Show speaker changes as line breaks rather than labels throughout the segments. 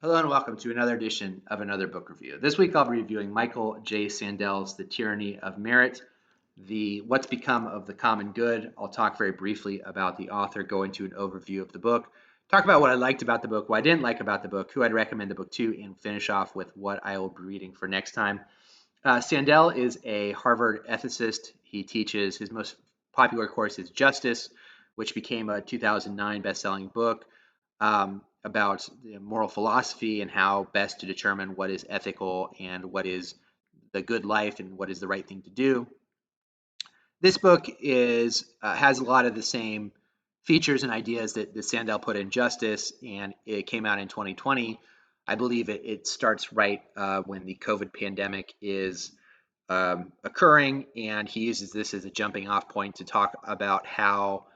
Hello and welcome to another edition of Another Book Review. This week I'll be reviewing Michael J. Sandel's The Tyranny of Merit, the What's Become of the Common Good. I'll talk very briefly about the author, go into an overview of the book, talk about what I liked about the book, what I didn't like about the book, who I'd recommend the book to, and finish off with what I will be reading for next time. Sandel is a Harvard ethicist. He teaches, his most popular course is Justice, which became a 2009 best-selling book about moral philosophy and how best to determine what is ethical and what is the good life and what is the right thing to do. This book has a lot of the same features and ideas that Sandel put in Justice, and it came out in 2020. I believe it starts right when the COVID pandemic is occurring, and he uses this as a jumping off point to talk about how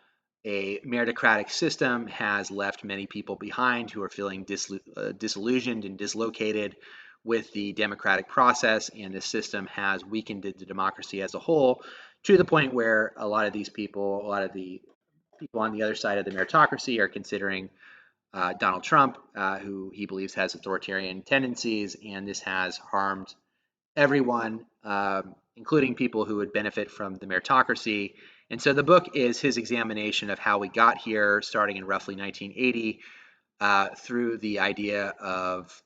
a meritocratic system has left many people behind who are feeling disillusioned and dislocated with the democratic process, and the system has weakened the democracy as a whole to the point where a lot of the people on the other side of the meritocracy are considering Donald Trump, who he believes has authoritarian tendencies, and this has harmed everyone, including people who would benefit from the meritocracy. And so the book is his examination of how we got here, starting in roughly 1980, through the idea of,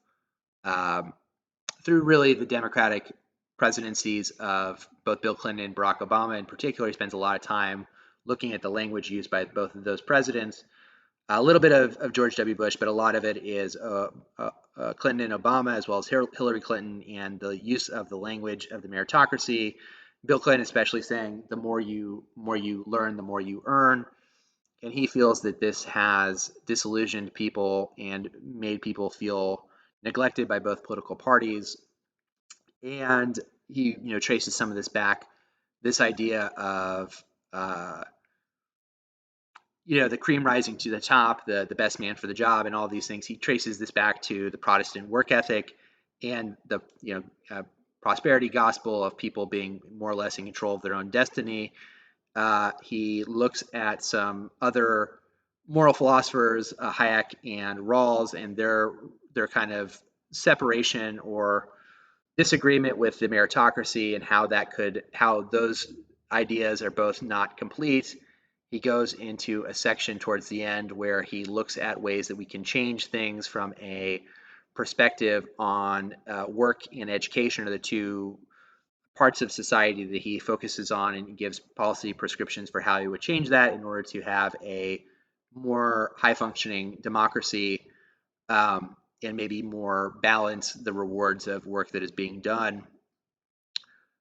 through really the Democratic presidencies of both Bill Clinton and Barack Obama in particular. He spends a lot of time looking at the language used by both of those presidents. A little bit of George W. Bush, but a lot of it is Clinton and Obama, as well as Hillary Clinton, and the use of the language of the meritocracy. Bill Clinton especially saying the more you learn, the more you earn. And he feels that this has disillusioned people and made people feel neglected by both political parties. And he traces some of this back, this idea of the cream rising to the top, the best man for the job, and all these things. He traces this back to the Protestant work ethic and the prosperity gospel of people being more or less in control of their own destiny. He looks at some other moral philosophers, Hayek and Rawls, and their kind of separation or disagreement with the meritocracy and how those ideas are both not complete. He goes into a section towards the end where he looks at ways that we can change things from a perspective on work and education are the two parts of society that he focuses on, and gives policy prescriptions for how he would change that in order to have a more high functioning democracy, and maybe more balance the rewards of work that is being done.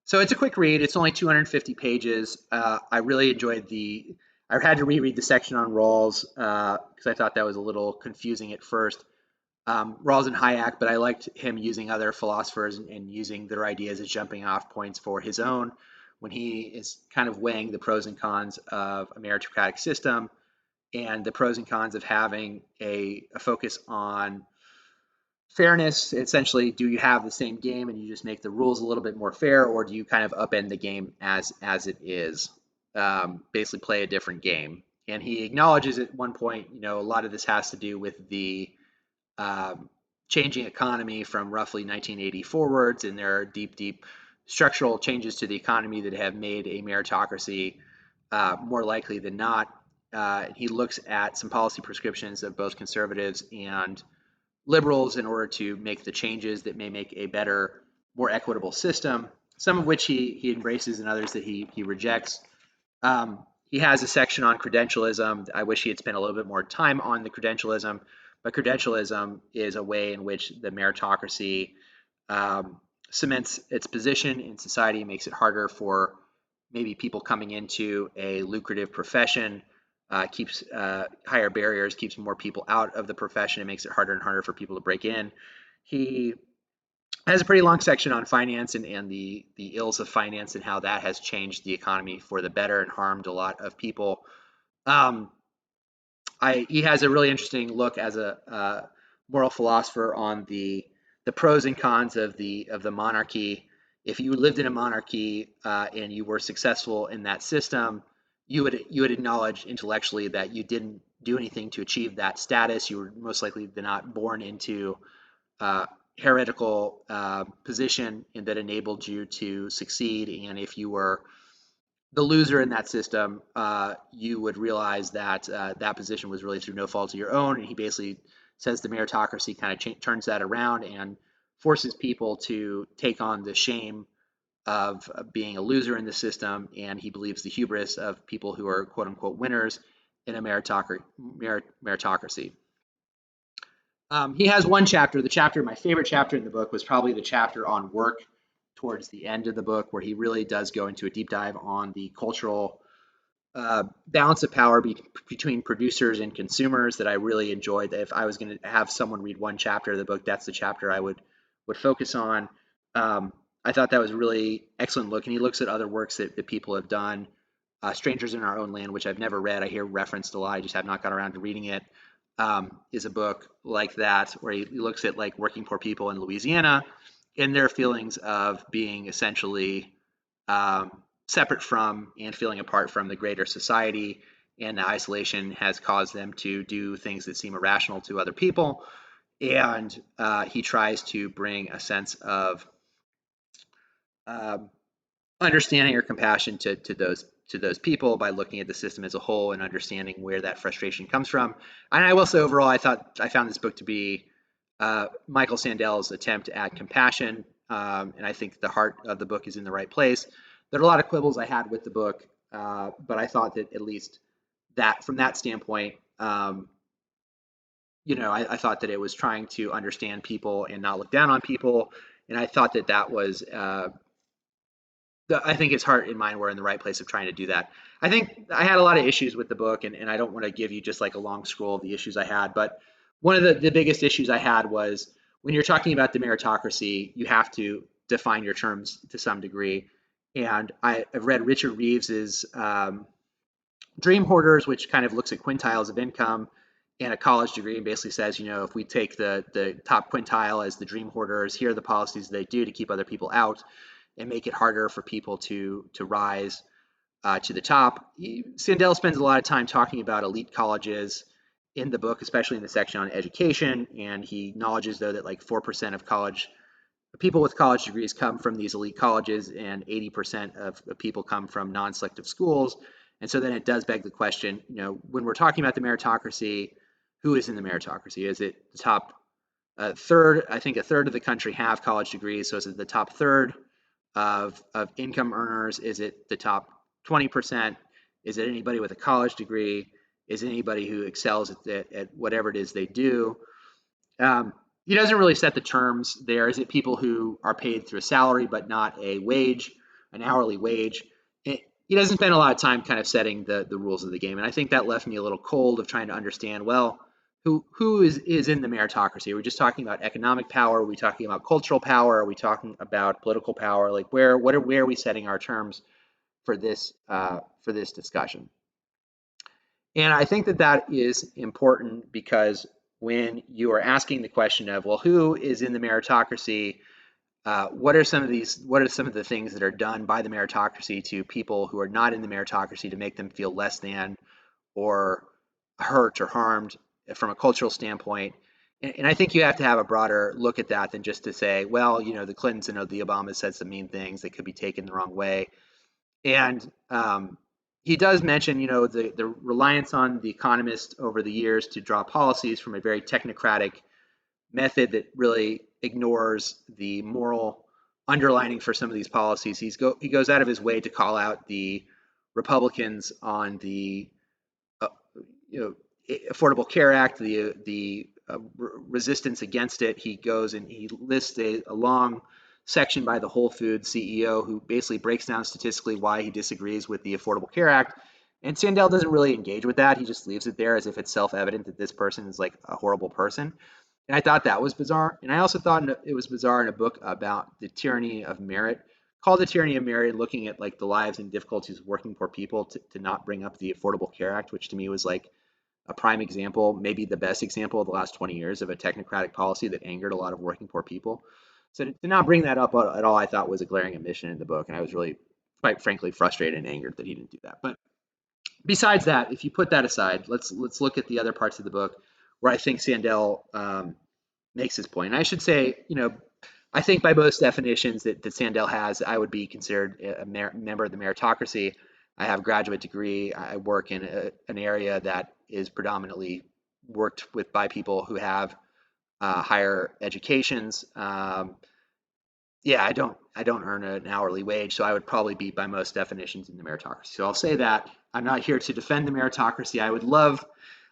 So it's a quick read. It's only 250 pages. I really enjoyed I had to reread the section on Rawls because I thought that was a little confusing at first. Rawls and Hayek, but I liked him using other philosophers and using their ideas as jumping off points for his own when he is kind of weighing the pros and cons of a meritocratic system and the pros and cons of having a focus on fairness. Essentially, do you have the same game and you just make the rules a little bit more fair, or do you kind of upend the game as it is, basically play a different game? And he acknowledges at one point, a lot of this has to do with the changing economy from roughly 1980 forwards, and there are deep structural changes to the economy that have made a meritocracy more likely than not. He looks at some policy prescriptions of both conservatives and liberals in order to make the changes that may make a better, more equitable system, some of which he embraces and others that he rejects. He has a section on credentialism. I wish he had spent a little bit more time on the credentialism, but credentialism is a way in which the meritocracy cements its position in society, makes it harder for maybe people coming into a lucrative profession, keeps higher barriers, keeps more people out of the profession, and makes it harder and harder for people to break in. He has a pretty long section on finance and the ills of finance and how that has changed the economy for the better and harmed a lot of people. He has a really interesting look as a moral philosopher on the pros and cons of the monarchy. If you lived in a monarchy and you were successful in that system, you would acknowledge intellectually that you didn't do anything to achieve that status. You were most likely not born into uh, heretical position and that enabled you to succeed. And if you were the loser in that system, you would realize that that position was really through no fault of your own. And he basically says the meritocracy kind of turns that around and forces people to take on the shame of being a loser in the system. And he believes the hubris of people who are quote unquote winners in a meritocracy. He has one chapter. My favorite chapter in the book was probably the chapter on work towards the end of the book, where he really does go into a deep dive on the cultural balance of power between producers and consumers that I really enjoyed. If I was going to have someone read one chapter of the book, that's the chapter I would focus on. I thought that was a really excellent look, and he looks at other works that people have done. Strangers in Our Own Land, which I've never read. I hear referenced a lot. I just have not got around to reading it. Is a book like that where he looks at like working poor people in Louisiana and their feelings of being essentially um, separate from and feeling apart from the greater society, and the isolation has caused them to do things that seem irrational to other people. And he tries to bring a sense of um, understanding or compassion to those people by looking at the system as a whole and understanding where that frustration comes from. And I will say overall, I found this book to be Michael Sandel's attempt at compassion, and I think the heart of the book is in the right place. There are a lot of quibbles I had with the book, but I thought that at least that from that standpoint, I thought that it was trying to understand people and not look down on people, and I thought that that was I think his heart and mind were in the right place of trying to do that. I think I had a lot of issues with the book, and I don't want to give you just like a long scroll of the issues I had, but one of the biggest issues I had was when you're talking about the meritocracy, you have to define your terms to some degree. And I've read Richard Reeves's Dream Hoarders, which kind of looks at quintiles of income and a college degree and basically says, if we take the top quintile as the dream hoarders, here are the policies they do to keep other people out and make it harder for people to rise to the top. Sandel spends a lot of time talking about elite colleges in the book, especially in the section on education, and he acknowledges though that like 4% of college people with college degrees come from these elite colleges, and 80% of people come from non-selective schools. And so then it does beg the question, when we're talking about the meritocracy, who is in the meritocracy? Is it the top third? I think a third of the country have college degrees. So is it the top third of income earners? Is it the top 20%? Is it anybody with a college degree? Is it anybody who excels at whatever it is they do? He doesn't really set the terms there. Is it people who are paid through a salary but not a wage, an hourly wage? He doesn't spend a lot of time kind of setting the rules of the game. And I think that left me a little cold of trying to understand, well, who is in the meritocracy? Are we just talking about economic power? Are we talking about cultural power? Are we talking about political power? Like where are we setting our terms for this discussion? And I think that is important because when you are asking the question of, well, who is in the meritocracy? What are some of the things that are done by the meritocracy to people who are not in the meritocracy to make them feel less than or hurt or harmed from a cultural standpoint? And I think you have to have a broader look at that than just to say, well, the Clintons and the Obamas said some mean things that could be taken the wrong way. And he does mention, the reliance on the economist over the years to draw policies from a very technocratic method that really ignores the moral underlining for some of these policies. He goes out of his way to call out the Republicans on the Affordable Care Act, the resistance against it. He goes and he lists a long section by the Whole Foods CEO who basically breaks down statistically why he disagrees with the Affordable Care Act. And Sandel doesn't really engage with that. He just leaves it there as if it's self-evident that this person is like a horrible person. And I thought that was bizarre. And I also thought it was bizarre in a book about the tyranny of merit, called The Tyranny of Merit, looking at like the lives and difficulties of working poor people to not bring up the Affordable Care Act, which to me was like a prime example, maybe the best example of the last 20 years of a technocratic policy that angered a lot of working poor people. So to not bring that up at all, I thought was a glaring omission in the book. And I was really, quite frankly, frustrated and angered that he didn't do that. But besides that, if you put that aside, let's look at the other parts of the book where I think Sandel makes his point. And I should say, I think by most definitions that Sandel has, I would be considered a member of the meritocracy. I have a graduate degree. I work in an area that is predominantly worked with by people who have higher educations. Yeah, I don't earn an hourly wage, so I would probably be by most definitions in the meritocracy. So I'll say that I'm not here to defend the meritocracy. I would love,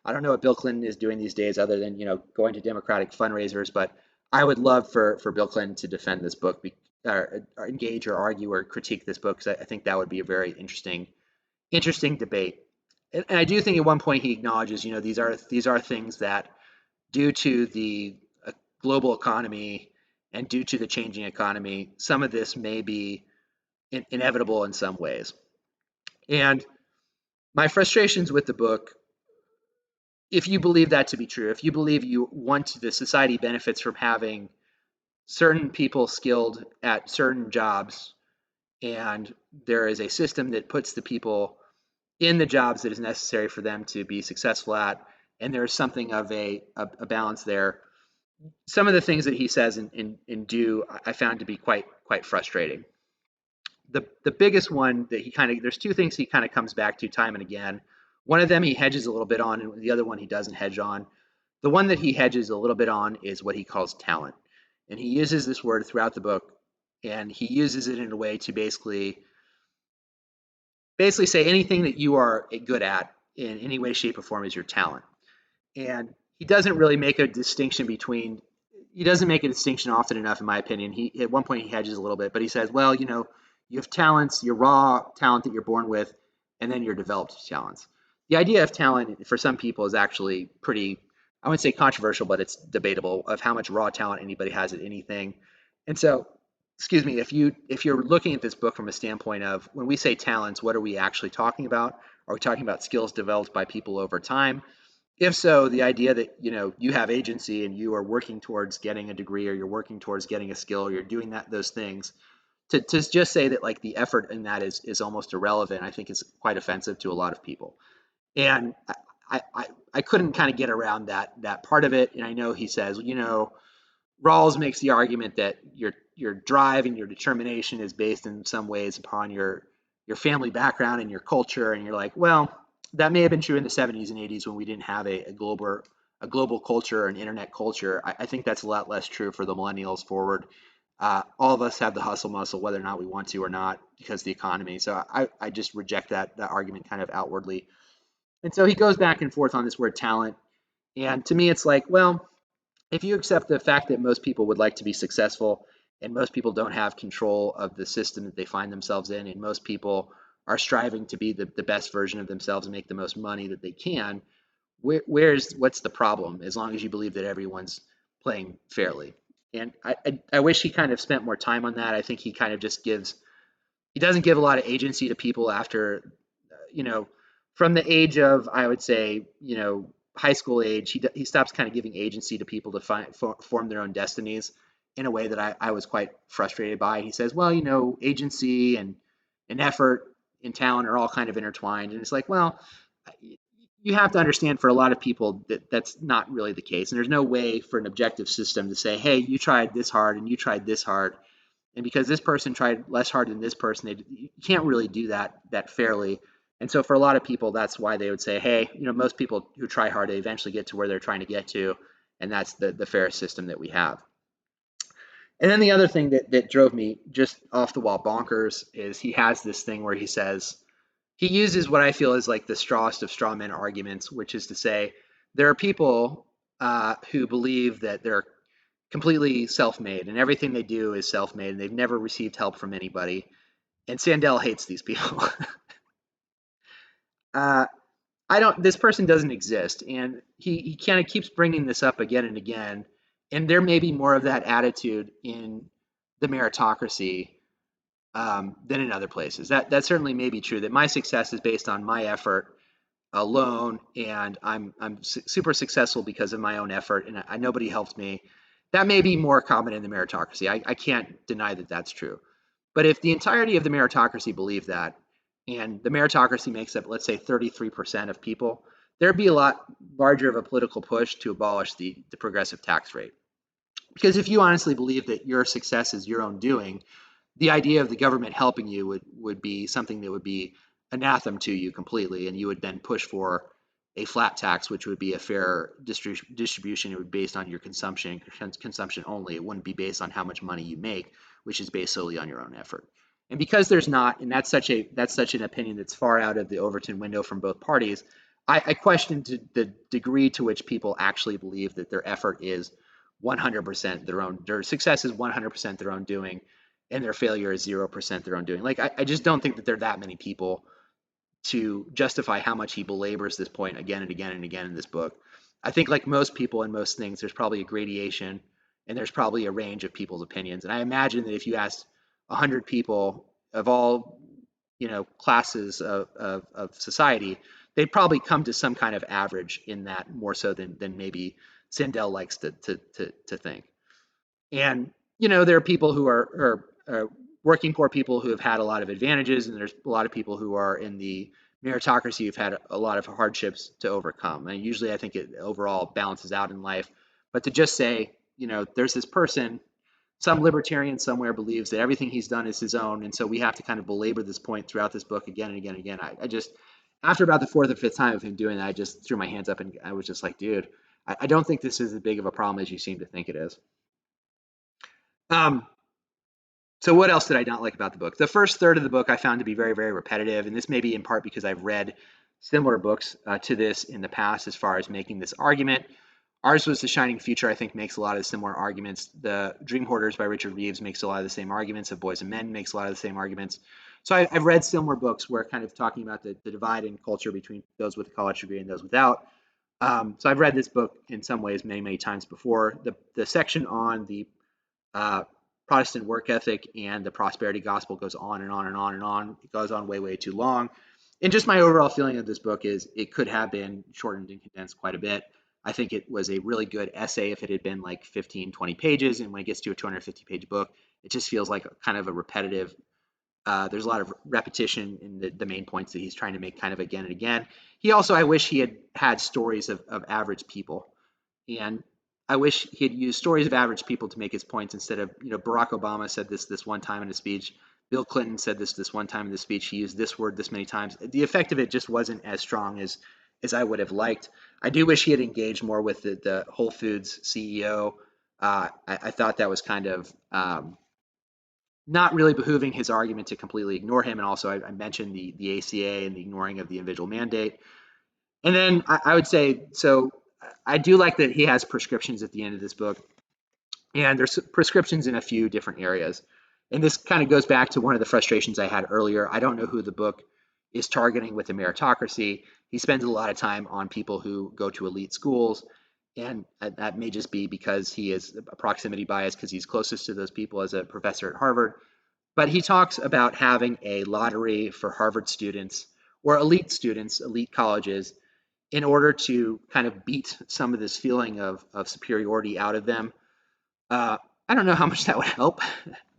I don't know what Bill Clinton is doing these days other than, going to Democratic fundraisers, but I would love for Bill Clinton to defend this book, or engage or argue or critique this book, because I think that would be a very interesting debate. And I do think at one point he acknowledges, these are things that, due to the global economy and due to the changing economy, some of this may be inevitable in some ways. And my frustrations with the book, if you believe that to be true, if you believe you want the society benefits from having certain people skilled at certain jobs, and there is a system that puts the people in the jobs that is necessary for them to be successful at, and there's something of a balance there. Some of the things that he says and do, I found to be quite frustrating. The biggest one that there's two things he kind of comes back to time and again. One of them he hedges a little bit on, and the other one he doesn't hedge on. The one that he hedges a little bit on is what he calls talent, and he uses this word throughout the book, and he uses it in a way to basically say anything that you are good at in any way, shape, or form is your talent. And he doesn't really make a distinction between. He doesn't make a distinction often enough, in my opinion. He at one point he hedges a little bit, but he says, well, you have talents, your raw talent that you're born with, and then your developed talents. The idea of talent for some people is actually pretty, I wouldn't say controversial, but it's debatable of how much raw talent anybody has at anything. And so, excuse me, if you're looking at this book from a standpoint of, when we say talents, what are we actually talking about? Are we talking about skills developed by people over time? If so, the idea that you have agency and you are working towards getting a degree, or you're working towards getting a skill, or you're doing those things, to just say that like the effort in that is almost irrelevant, I think is quite offensive to a lot of people. And I couldn't kind of get around that part of it. And I know he says, Rawls makes the argument that your drive and your determination is based in some ways upon your family background and your culture. And you're like, well, that may have been true in the 70s and 80s when we didn't have a global culture or an internet culture. I think that's a lot less true for the millennials forward. All of us have the hustle muscle, whether or not we want to or not, because of the economy. So I just reject that argument kind of outwardly. And so he goes back and forth on this word talent. And to me, it's like, well, if you accept the fact that most people would like to be successful, and most people don't have control of the system that they find themselves in, and most people are striving to be the best version of themselves and make the most money that they can, what's the problem, as long as you believe that everyone's playing fairly? And I wish he kind of spent more time on that. I think he kind of just he doesn't give a lot of agency to people after, you know, from the age of, I would say, high school age, he stops kind of giving agency to people to form their own destinies in a way that I was quite frustrated by. He says, well, agency and effort and talent are all kind of intertwined. And it's like, well, you have to understand, for a lot of people that that's not really the case. And there's no way for an objective system to say, hey, you tried this hard and you tried this hard, and because this person tried less hard than this person, you can't really do that fairly. And so for a lot of people, that's why they would say, hey, most people who try hard, they eventually get to where they're trying to get to, and that's the fair system that we have. And then the other thing that drove me just off the wall bonkers is he has this thing where he says, he uses what I feel is like the strawest of straw man arguments, which is to say, there are people who believe that they're completely self-made and everything they do is self-made and they've never received help from anybody. And Sandel hates these people. uh, I don't. This person doesn't exist, and he kind of keeps bringing this up again and again. And there may be more of that attitude in the meritocracy than in other places. That certainly may be true. That my success is based on my effort alone, and I'm super successful because of my own effort, and nobody helped me. That may be more common in the meritocracy. I can't deny that that's true. But if the entirety of the meritocracy believed that, and the meritocracy makes up, let's say, 33% of people, there'd be a lot larger of a political push to abolish the progressive tax rate. Because if you honestly believe that your success is your own doing, the idea of the government helping you would be something that would be anathema to you completely, and you would then push for a flat tax, which would be a fair distribution. It would be based on your consumption only. It wouldn't be based on how much money you make, which is based solely on your own effort. And because there's not, and that's such an opinion that's far out of the Overton window from both parties, I question the degree to which people actually believe that their effort is 100% their own, their success is 100% their own doing, and their failure is 0% their own doing. Like, I just don't think that there are that many people to justify how much he belabors this point again and again and again in this book. I think, like most people in most things, there's probably a gradation and there's probably a range of people's opinions. And I imagine that if you asked 100 people of all, classes of society, they'd probably come to some kind of average in that, more so than maybe Sandel likes to think. And there are people who are working poor people who have had a lot of advantages, and there's a lot of people who are in the meritocracy who've had a lot of hardships to overcome. And usually, I think it overall balances out in life. But to just say, there's this person, some libertarian somewhere believes that everything he's done is his own, and so we have to kind of belabor this point throughout this book again and again and again. I just, after about the fourth or fifth time of him doing that, I just threw my hands up and I was just like, dude, I don't think this is as big of a problem as you seem to think it is. Um, so what else did I not like about the book? The first third of the book I found to be very, very repetitive, and this may be in part because I've read similar books to this in the past as far as making this argument. Ours Was the Shining Future, I think, makes a lot of similar arguments. The Dream Hoarders by Richard Reeves makes a lot of the same arguments. Of Boys and Men makes a lot of the same arguments. So I've read similar books where kind of talking about the divide in culture between those with a college degree and those without. So I've read this book in some ways many, many times before. The section on the uh, Protestant work ethic and the prosperity gospel goes on and on and on and on. It goes on way, way too long. And just my overall feeling of this book is it could have been shortened and condensed quite a bit. I think it was a really good essay if it had been like 15, 20 pages. And when it gets to a 250-page book, it just feels like kind of a repetitive. There's a lot of repetition in the main points that he's trying to make kind of again and again. He also, I wish he had stories of average people. And I wish he had used stories of average people to make his points instead of, Barack Obama said this one time in a speech. Bill Clinton said this one time in the speech. He used this word this many times. The effect of it just wasn't as strong as I would have liked. I do wish he had engaged more with the Whole Foods CEO. I thought that was kind of not really behooving his argument to completely ignore him. And also, I mentioned the ACA and the ignoring of the individual mandate. And then I would say, so I do like that he has prescriptions at the end of this book, and there's prescriptions in a few different areas. And this kind of goes back to one of the frustrations I had earlier. I don't know who the book is targeting with the meritocracy. He spends a lot of time on people who go to elite schools, and that may just be because he is a proximity bias because he's closest to those people as a professor at Harvard. But he talks about having a lottery for Harvard students or elite students, elite colleges, in order to kind of beat some of this feeling of superiority out of them. I don't know how much that would help.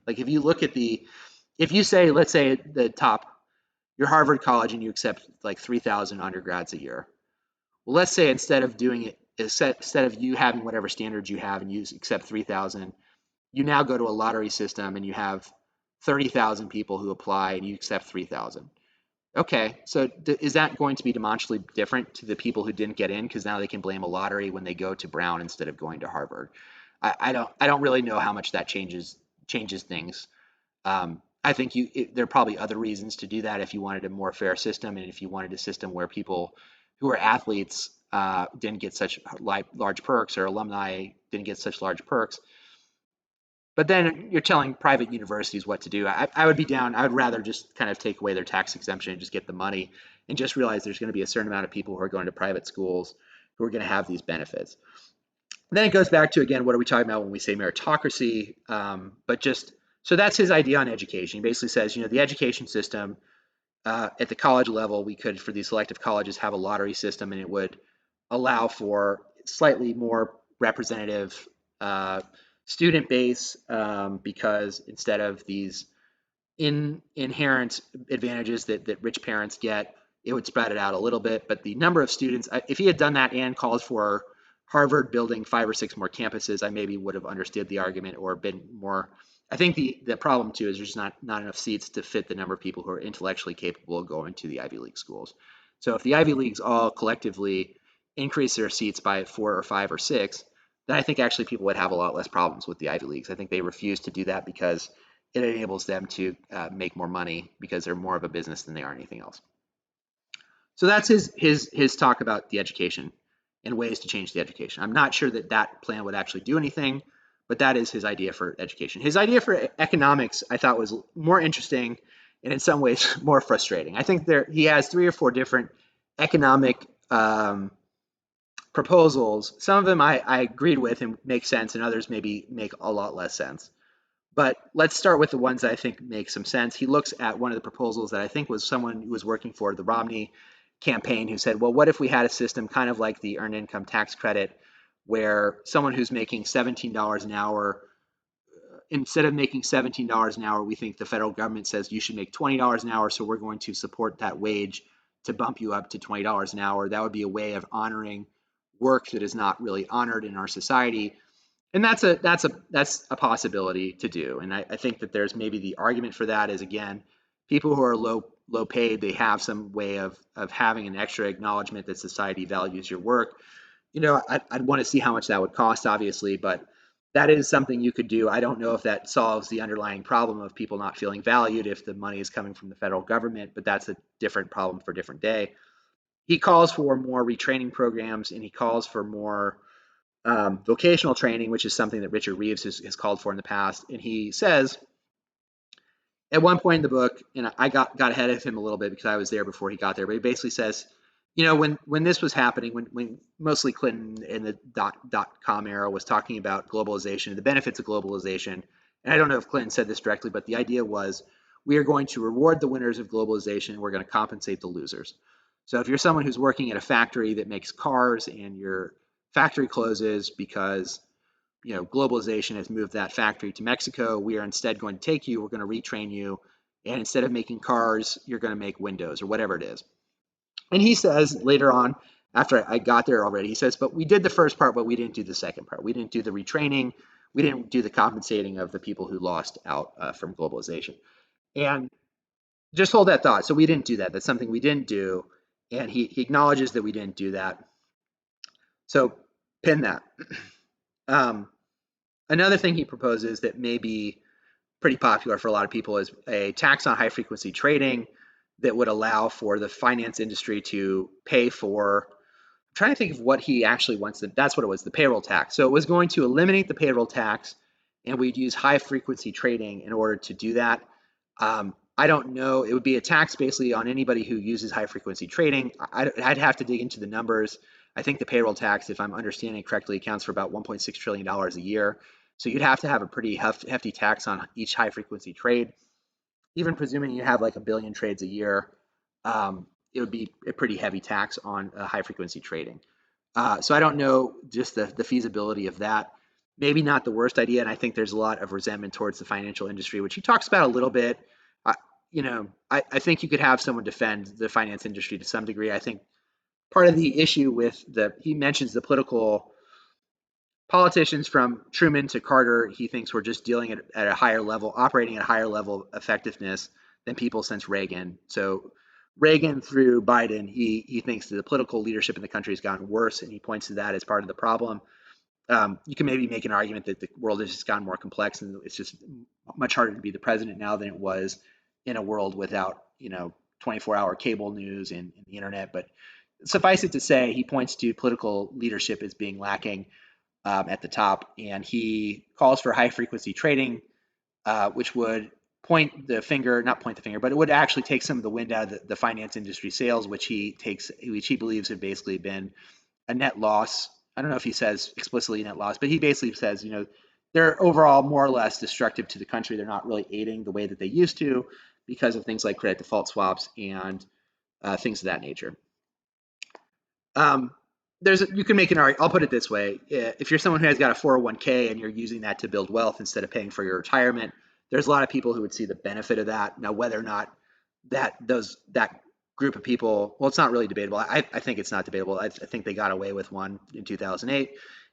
Like if you look at if you say, let's say the top, your Harvard college and you accept like 3,000 undergrads a year. Well, let's say instead of doing it, instead of you having whatever standards you have and you accept 3,000, you now go to a lottery system and you have 30,000 people who apply and you accept 3,000. Okay, so is that going to be demonstrably different to the people who didn't get in because now they can blame a lottery when they go to Brown instead of going to Harvard? I don't really know how much that changes things. I think there are probably other reasons to do that if you wanted a more fair system and if you wanted a system where people who are athletes didn't get such large perks or alumni didn't get such large perks. But then you're telling private universities what to do. I would be down. I would rather just kind of take away their tax exemption and just get the money and just realize there's going to be a certain amount of people who are going to private schools who are going to have these benefits. And then it goes back to, again, what are we talking about when we say meritocracy? But just so that's his idea on education. He basically says, the education system at the college level, we could, for these selective colleges, have a lottery system and it would allow for slightly more representative student base because instead of these inherent advantages that rich parents get, it would spread it out a little bit. But the number of students, if he had done that and called for Harvard building 5 or 6 more campuses, I maybe would have understood the argument or been more. I think the problem too is there's not enough seats to fit the number of people who are intellectually capable of going to the Ivy League schools. So if the Ivy Leagues all collectively increase their seats by 4 or 5 or 6, then I think actually people would have a lot less problems with the Ivy Leagues. I think they refuse to do that because it enables them to make more money because they're more of a business than they are anything else. So that's his talk about the education and ways to change the education. I'm not sure that that plan would actually do anything, but that is his idea for education. His idea for economics I thought was more interesting and in some ways more frustrating. I think he has 3 or 4 different economic proposals. Some of them I agreed with and make sense, and others maybe make a lot less sense. But let's start with the ones that I think make some sense. He looks at one of the proposals that I think was someone who was working for the Romney campaign who said, well, what if we had a system kind of like the earned income tax credit where someone who's making $17 an hour, instead of making $17 an hour, we think the federal government says you should make $20 an hour, so we're going to support that wage to bump you up to $20 an hour. That would be a way of honoring work that is not really honored in our society. And that's a possibility to do. And I think that there's maybe the argument for that is, again, people who are low paid, they have some way of having an extra acknowledgement that society values your work. I'd want to see how much that would cost, obviously, but that is something you could do. I don't know if that solves the underlying problem of people not feeling valued if the money is coming from the federal government, but that's a different problem for a different day. He calls for more retraining programs, and he calls for more vocational training, which is something that Richard Reeves has called for in the past. And he says at one point in the book, and I got ahead of him a little bit because I was there before he got there, but he basically says, when this was happening, when mostly Clinton in the dot-com era was talking about globalization, the benefits of globalization, and I don't know if Clinton said this directly, but the idea was we are going to reward the winners of globalization, and we're going to compensate the losers. So if you're someone who's working at a factory that makes cars and your factory closes because globalization has moved that factory to Mexico, we are instead going to take you, we're going to retrain you, and instead of making cars, you're going to make windows or whatever it is. And he says later on, after I got there already, he says, but we did the first part, but we didn't do the second part. We didn't do the retraining. We didn't do the compensating of the people who lost out from globalization. And just hold that thought. So we didn't do that. That's something we didn't do. And he acknowledges that we didn't do that. So pin that. Another thing he proposes that may be pretty popular for a lot of people is a tax on high frequency trading that would allow for the finance industry to pay for. I'm trying to think of what he actually wants. That's what it was, the payroll tax. So it was going to eliminate the payroll tax, and we'd use high frequency trading in order to do that. I don't know. It would be a tax basically on anybody who uses high frequency trading. I'd have to dig into the numbers. I think the payroll tax, if I'm understanding correctly, accounts for about $1.6 trillion a year. So you'd have to have a pretty hefty tax on each high frequency trade. Even presuming you have like a billion trades a year, it would be a pretty heavy tax on high frequency trading. So I don't know just the feasibility of that. Maybe not the worst idea, and I think there's a lot of resentment towards the financial industry, which he talks about a little bit. I think you could have someone defend the finance industry to some degree. I think part of the issue with he mentions the politicians from Truman to Carter, he thinks were just dealing at a higher level, operating at a higher level of effectiveness than people since Reagan. So Reagan through Biden, he thinks that the political leadership in the country has gotten worse, and he points to that as part of the problem. You can maybe make an argument that the world has just gotten more complex, and it's just much harder to be the president now than it was in a world without 24-hour cable news and the internet. But suffice it to say, he points to political leadership as being lacking at the top, and he calls for high frequency trading, which would not point the finger, but it would actually take some of the wind out of the finance industry sails, which he believes have basically been a net loss. I don't know if he says explicitly net loss, but he basically says, they're overall more or less destructive to the country. They're not really aiding the way that they used to because of things like credit default swaps and things of that nature. You can make an argument. I'll put it this way: if you're someone who has got a 401k and you're using that to build wealth instead of paying for your retirement, there's a lot of people who would see the benefit of that. Now, whether or not that group of people. Well, it's not really debatable. I think it's not debatable. I think they got away with one in 2008.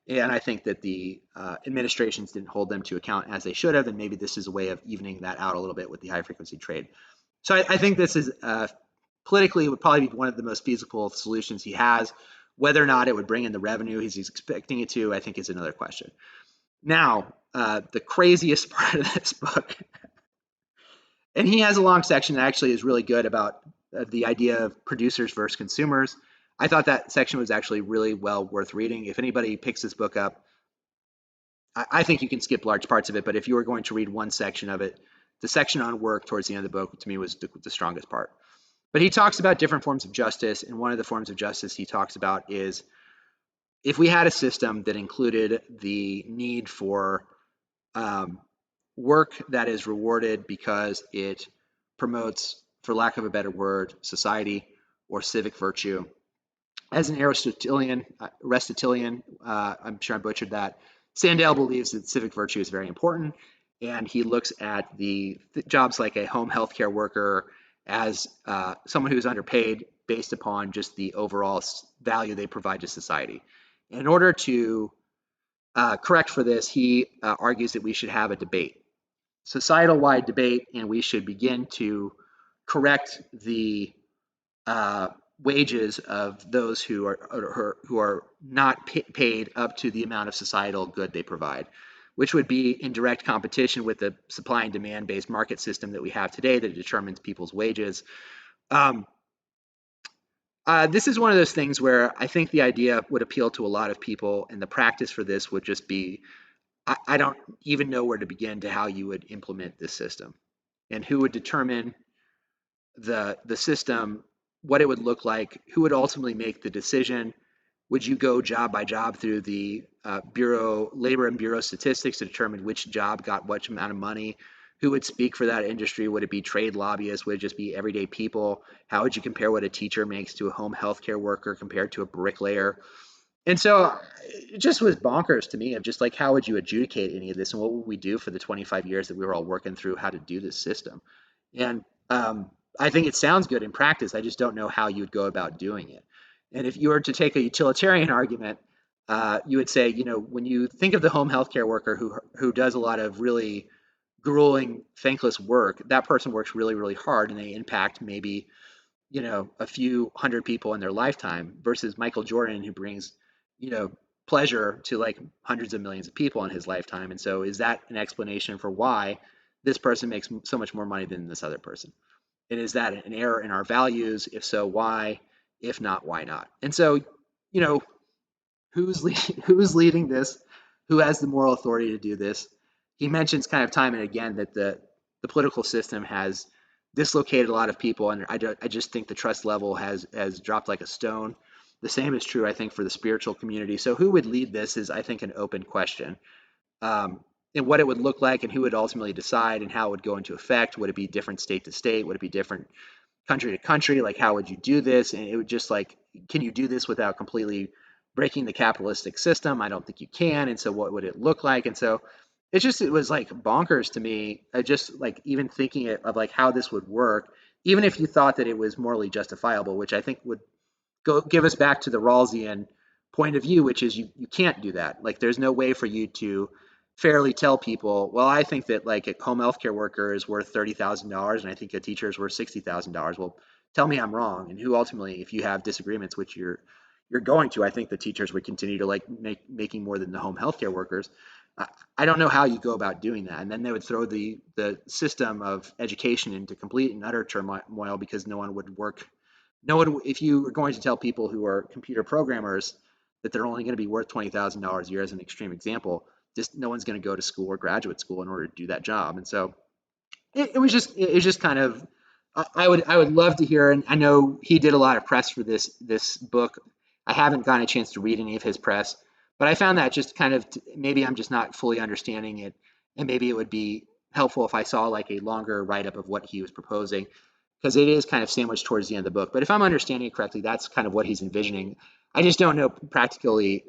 And I think that the administrations didn't hold them to account as they should have. And maybe this is a way of evening that out a little bit with the high frequency trade. So I think this is politically would probably be one of the most feasible solutions he has. Whether or not it would bring in the revenue he's expecting it to, I think is another question. Now, the craziest part of this book, and he has a long section that actually is really good about the idea of producers versus consumers. I thought that section was actually really well worth reading. If anybody picks this book up, I think you can skip large parts of it, but if you were going to read one section of it, the section on work towards the end of the book to me was the strongest part. But he talks about different forms of justice, and one of the forms of justice he talks about is if we had a system that included the need for work that is rewarded because it promotes, for lack of a better word, society or civic virtue. As an Aristotelian, I'm sure I butchered that. Sandel believes that civic virtue is very important, and he looks at the jobs like a home healthcare worker as someone who's underpaid based upon just the overall value they provide to society. And in order to correct for this, he argues that we should have a debate, societal-wide debate, and we should begin to correct the wages of those who are not paid up to the amount of societal good they provide, which would be in direct competition with the supply and demand based market system that we have today that determines people's wages. This is one of those things where I think the idea would appeal to a lot of people, and the practice for this would just be, I don't even know where to begin to how you would implement this system and who would determine the system, what it would look like, who would ultimately make the decision. Would you go job by job through the labor and bureau statistics to determine which job got what amount of money? Who would speak for that industry? Would it be trade lobbyists? Would it just be everyday people? How would you compare what a teacher makes to a home healthcare worker compared to a bricklayer? And so it just was bonkers to me of just like, how would you adjudicate any of this? And what would we do for the 25 years that we were all working through how to do this system? And I think it sounds good in practice. I just don't know how you would go about doing it. And if you were to take a utilitarian argument, you would say, when you think of the home healthcare worker who does a lot of really grueling, thankless work, that person works really, really hard and they impact maybe, a few hundred people in their lifetime versus Michael Jordan, who brings, pleasure to like hundreds of millions of people in his lifetime. And so is that an explanation for why this person makes so much more money than this other person? And is that an error in our values? If so, why? If not, why not? And so, who's leading this? Who has the moral authority to do this? He mentions kind of time and again that the political system has dislocated a lot of people, and I just think the trust level has dropped like a stone. The same is true, I think, for the spiritual community. So who would lead this is, I think, an open question. And what it would look like and who would ultimately decide and how it would go into effect. Would it be different state to state? Would it be different country to country? Like, how would you do this? And it would just like, can you do this without completely breaking the capitalistic system? I don't think you can. And so what would it look like? And so it was like bonkers to me. I just like even thinking of like how this would work, even if you thought that it was morally justifiable, which I think would give us back to the Rawlsian point of view, which is you can't do that. Like there's no way for you to fairly tell people, well, I think that like a home healthcare worker is worth $30,000 and I think a teacher is worth $60,000. Well, tell me I'm wrong. And who ultimately, if you have disagreements, which you're going to, I think the teachers would continue to like making more than the home healthcare workers. I don't know how you go about doing that. And then they would throw the system of education into complete and utter turmoil because no one would work. No one, if you were going to tell people who are computer programmers that they're only going to be worth $20,000 a year as an extreme example, just no one's going to go to school or graduate school in order to do that job. And so it was just kind of, I would love to hear, and I know he did a lot of press for this book. I haven't gotten a chance to read any of his press, but I found that just kind of, maybe I'm just not fully understanding it, and maybe it would be helpful if I saw like a longer write-up of what he was proposing, because it is kind of sandwiched towards the end of the book. But if I'm understanding it correctly, that's kind of what he's envisioning. I just don't know practically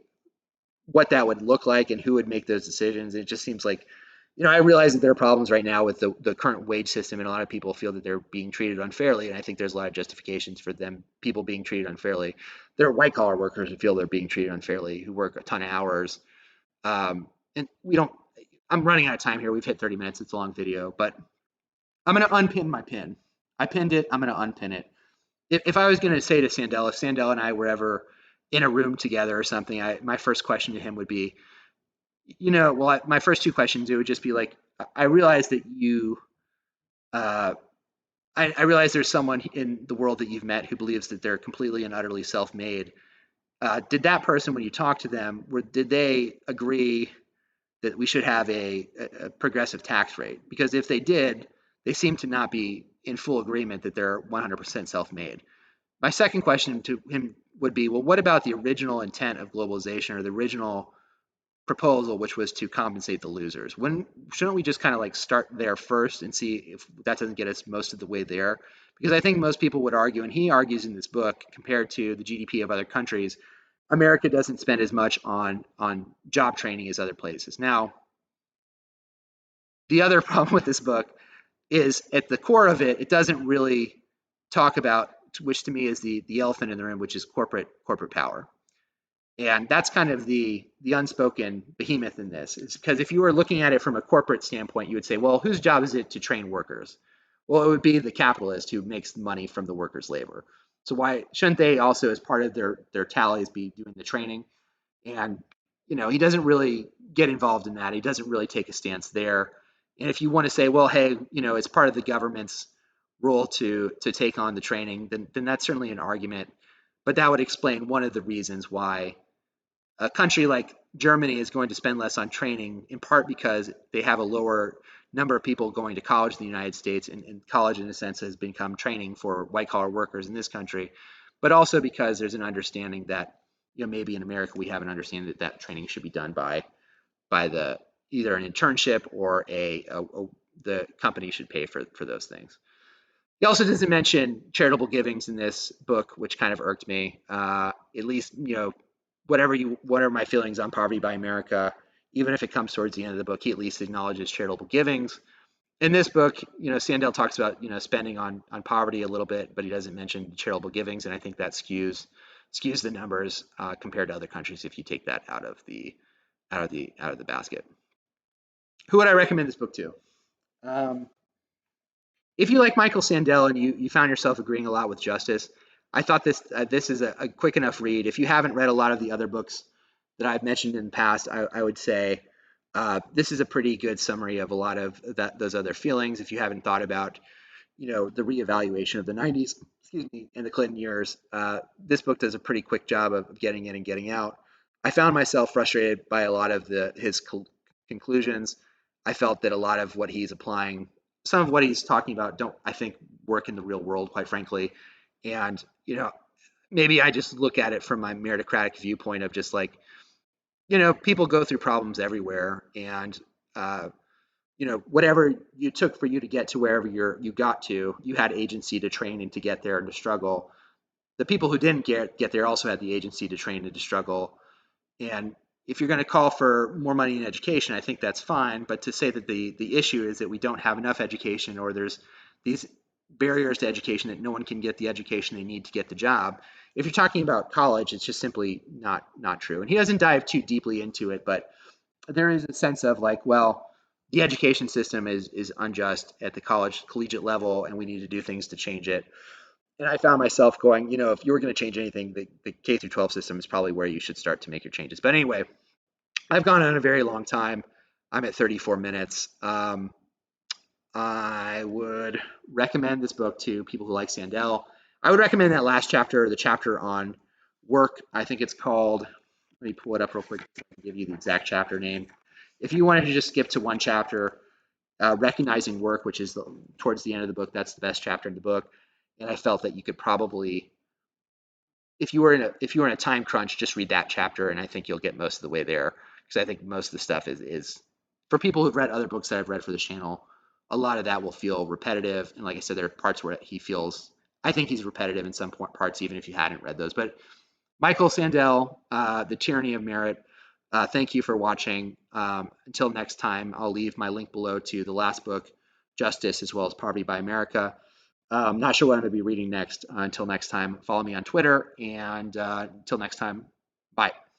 what that would look like and who would make those decisions. It just seems like I realize that there are problems right now with the current wage system, and a lot of people feel that they're being treated unfairly. And I think there's a lot of justifications for people being treated unfairly. There are white collar workers who feel they're being treated unfairly, who work a ton of hours. And we don't. I'm running out of time here. We've hit 30 minutes. It's a long video, but I'm going to unpin my pin. I pinned it. I'm going to unpin it. If I was going to say to Sandel, if Sandel and I were ever in a room together or something, my first question to him would be, my first two questions, it would just be like, I realize that uh, I realize there's someone in the world that you've met who believes that they're completely and utterly self-made. Did that person, when you talk to them, did they agree that we should have a progressive tax rate? Because if they did, they seem to not be in full agreement that they're 100% self-made. My second question to him would be, well, what about the original intent of globalization, or the original proposal, which was to compensate the losers? Shouldn't we just kind of like start there first and see if that doesn't get us most of the way there? Because I think most people would argue, and he argues in this book, compared to the GDP of other countries, America doesn't spend as much on job training as other places. Now, the other problem with this book is, at the core of it, it doesn't really talk about, which to me is the elephant in the room, which is corporate power. And that's kind of the unspoken behemoth in this. Is because if you were looking at it from a corporate standpoint, you would say, well, whose job is it to train workers? Well, it would be the capitalist who makes money from the workers' labor. So why shouldn't they also, as part of their tallies, be doing the training? And he doesn't really get involved in that. He doesn't really take a stance there. And if you want to say, well, hey, it's part of the government's role to take on the training, then that's certainly an argument. But that would explain one of the reasons why a country like Germany is going to spend less on training, in part because they have a lower number of people going to college in the United States, and college, in a sense, has become training for white collar workers in this country, but also because there's an understanding that maybe in America we have an understanding that training should be done by the either an internship or the company should pay for those things. He also doesn't mention charitable givings in this book, which kind of irked me. At least, whatever my feelings on Poverty by America, even if it comes towards the end of the book, he at least acknowledges charitable givings. In this book, Sandel talks about spending on poverty a little bit, but he doesn't mention charitable givings, and I think that skews the numbers compared to other countries if you take that out of the basket. Who would I recommend this book to? Um, if you like Michael Sandel and you found yourself agreeing a lot with Justice, I thought this is a quick enough read. If you haven't read a lot of the other books that I've mentioned in the past, I would say this is a pretty good summary of a lot of those other feelings. If you haven't thought about the reevaluation of the 90s, excuse me, and the Clinton years, this book does a pretty quick job of getting in and getting out. I found myself frustrated by a lot of his conclusions. I felt that a lot of what he's applying, some of what he's talking about, don't, I think, work in the real world, quite frankly. And maybe I just look at it from my meritocratic viewpoint of just like, people go through problems everywhere, and whatever you took for you to get to wherever you got to, you had agency to train and to get there and to struggle. The people who didn't get there also had the agency to train and to struggle. And if you're going to call for more money in education, I think that's fine. But to say that the issue is that we don't have enough education, or there's these barriers to education that no one can get the education they need to get the job, if you're talking about college, it's just simply not true. And he doesn't dive too deeply into it, but there is a sense of like, well, the education system is unjust at the collegiate level, and we need to do things to change it. And I found myself going, if you were going to change anything, the K through 12 system is probably where you should start to make your changes. But anyway, I've gone on a very long time. I'm at 34 minutes. I would recommend this book to people who like Sandel. I would recommend that last chapter, the chapter on work. I think it's called, let me pull it up real quick and give you the exact chapter name. If you wanted to just skip to one chapter, Recognizing Work, which is towards the end of the book, that's the best chapter in the book. And I felt that you could probably, if you were in a time crunch, just read that chapter, and I think you'll get most of the way there. Because I think most of the stuff is for people who've read other books that I've read for this channel, a lot of that will feel repetitive. And like I said, there are parts where I think he's repetitive in some parts, even if you hadn't read those. But Michael Sandel, The Tyranny of Merit, Thank you for watching. Until next time, I'll leave my link below to the last book, Justice, as well as Poverty by America. Not sure what I'm going to be reading next. Until next time, follow me on Twitter. And until next time, bye.